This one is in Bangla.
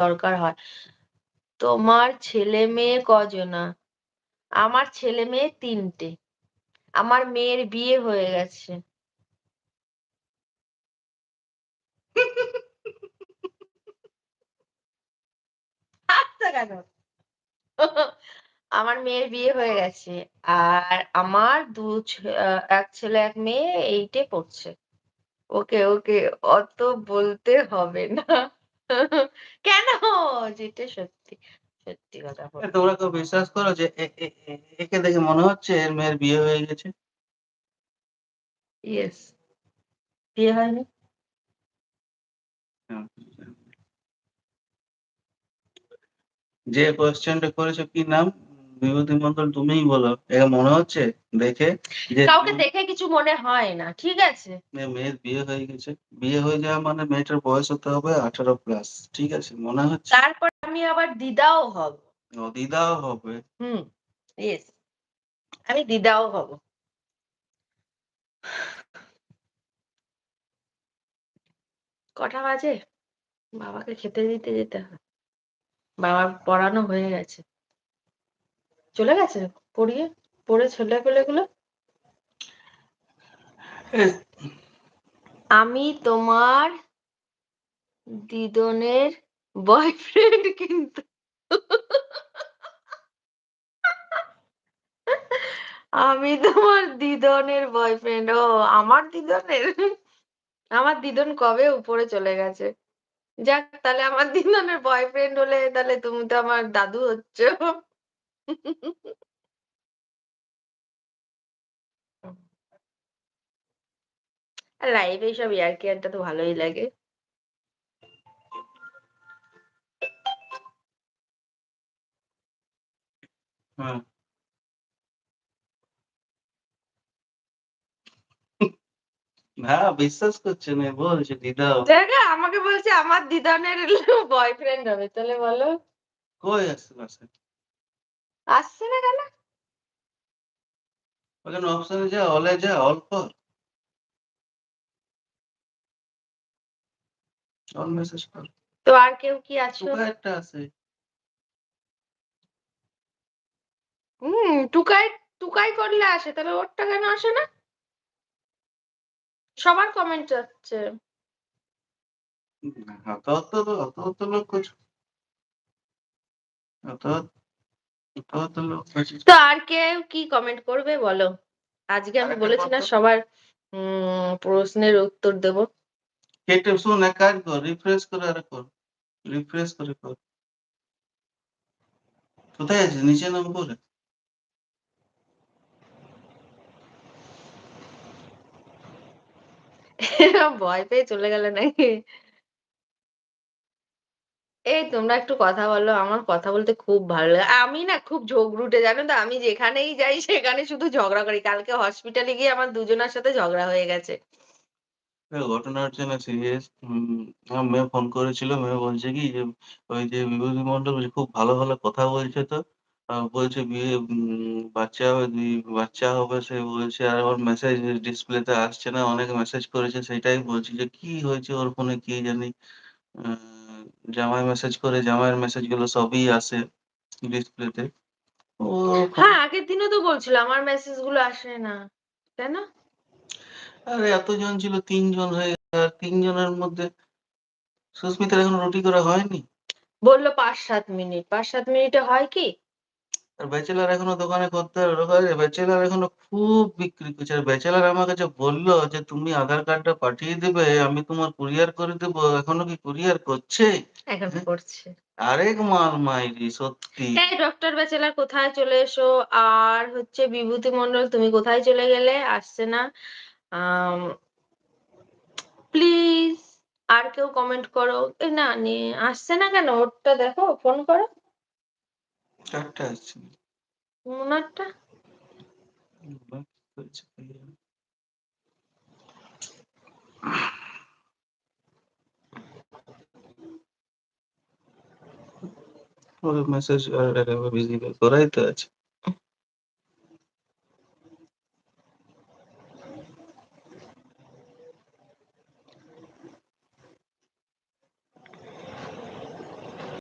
দরকার হয়। তোমার ছেলে মেয়ে কজনা? আমার ছেলে মেয়ে ৩ টে। আমার মেয়ের বিয়ে হয়ে গেছে। হাসছো কেন? আমার মেয়ের বিয়ে হয়ে গেছে। আর আমার ১ ছেলে ১ মেয়ে 8 এ পড়ছে। ওকে, ওকে। অত বলতে হবে না। কেন? যেটা সত্যি। সত্যি কথা বললাম। তোমরা কেউ বিশ্বাস করো যে একে দেখে মনে হচ্ছে এর মেয়ের বিয়ে হয়ে গেছে? ইয়েস। বিয়ে হয়নি? হুম। যে কোয়েশ্চেনটা করেছো কি নাম? বিভূতি মন্ডল তুমিই বলো। একে মনে হচ্ছে দেখে যে কাউকে দেখে কিছু মনে হয় না। ঠিক আছে? মেয়ের বিয়ে হয়ে গেছে। বিয়ে হয়ে যাওয়া মানে মেয়েটার বয়স হতে হবে 18+। ঠিক আছে? মনে হচ্ছে? তারপর আমি আবার দিদাও হব। ও দিদাও হবে। হুম। ইয়েস। আমি দিদাও হব। কটা বাজে? বাবাকে খেতে দিতে যেতে হয়। বাবার পড়ানো হয়ে গেছে। চলে গেছে? পড়িয়ে? পড়ে ছেলেপেলেগুলো? আমি তোমার দিদনের বয়ফ্রেন্ড কিন্তু। আমি তোমার দিদনের বয়ফ্রেন্ড। ও আমার দিদনের? আমার দিদন কবে উপরে চলে গেছে। যাক তাহলে আমার দিদনের বয়ফ্রেন্ড হলে তাহলে তুমি তো আমার দাদু হচ্ছো। লাইভে এইসব ইয়ার্কি আড্ডা তো ভালোই লাগে। হ্যাঁ। না বিশ্বাস করছে না, বলছে দিদাও। দেখো আমাকে বলছে আমার দিদনের বয়ফ্রেন্ড হবে। তাহলে বলো কই আসছে পাশে? আসছে না কেন? ওখানে অপশনে যা, অলে যা, অল কর। অল মেসেজ কর। তো আর কেউ কি আছো? টুকা একটা আছে। টুকাই টুকাই করলে আসে, তাহলে ওরটা কেন আসে না? সবার কমেন্ট যাচ্ছে। অত লোক করছো। অত অত লোক আছে। তো আর কেউ কি কমেন্ট করবে বলো? আজকে আমি আরেকটা বলেছি কর না তো। সবার প্রশ্নের উত্তর দেব। কেটে শোন, এক কাজ কর, রিফ্রেশ করে আর কর। রিফ্রেশ করে কর। কোথায় আছিস? নিচে নাম করে। ভয় পেয়ে চলে গেলে নাকি? এই তোমরা একটু কথা বলো, আমার কথা বলতে খুব ভালো লাগে। আমি না খুব ঝগড়ুটে জানো তো, আমি যেখানেই যাই সেখানে শুধু ঝগড়া করি। কালকে হসপিটালে গিয়ে আমার দুজনার সাথে ঝগড়া হয়ে গেছে। ঘটনা হচ্ছে না সিরিয়াস। আমার মেয়ে ফোন করেছিল। মেয়ে বলছে কি যে ওই যে বিভূতি মন্ডল বলছে খুব ভালো, ভালো কথা বলছে তো। বলছে বিয়ে বাচ্চা হবে, বাচ্চা হবে সে বলছে। আর ওর মেসেজ ডিসপ্লেতে আসছে না। অনেক মেসেজ করেছে, সেটাই বলছি যে কি হয়েছে ওর ফোনে কি জানি। আ জামাই মেসেজ করে, জামাইয়ের মেসেজগুলো সবই আসে ডিসপ্লেতে। ও ফোন। হ্যাঁ, আগের দিনও তো বলছিল আমার মেসেজ গুলো আসে না। কেন? আরে এতজন ছিল ৩ জন হয়ে গেল। আর ৩ জনের মধ্যে সুস্মিতার এখনো রুটি করা হয়নি। বলল ৫-৭ মিনিট। ৫-৭ মিনিটে হয় কি? আর ব্যাচেলর এখনো দোকানে খদ্দের ঢোকায়। ব্যাচেলর এখনো খুব বিক্রি করছে। আর ব্যাচেলর আমার কাছে বলল যে, "তুমি আধার কার্ডটা পাঠিয়ে দিবে, আমি তোমার কুরিয়ার করে দেব।" এখনো কি কুরিয়ার করছে? এখন হ্যাঁ? করছে। আরেক মাল মাইরি সত্যি। এই ডক্টর ব্যাচেলার কোথায় চলে এসো। আর হচ্ছে বিভূতি মন্ডল তুমি কোথায় চলে গেলে? আসছে না। আম প্লিজ আর কেউ কমেন্ট করো। এ না আসছে না কেন? ওরটা দেখো, ফোন করো। কার্ডটা আসছে না। উনারটা। বাহ! হয়েছে কুরিয়ার। ওর মেসেজ ভিজিবল করাই তো আছে।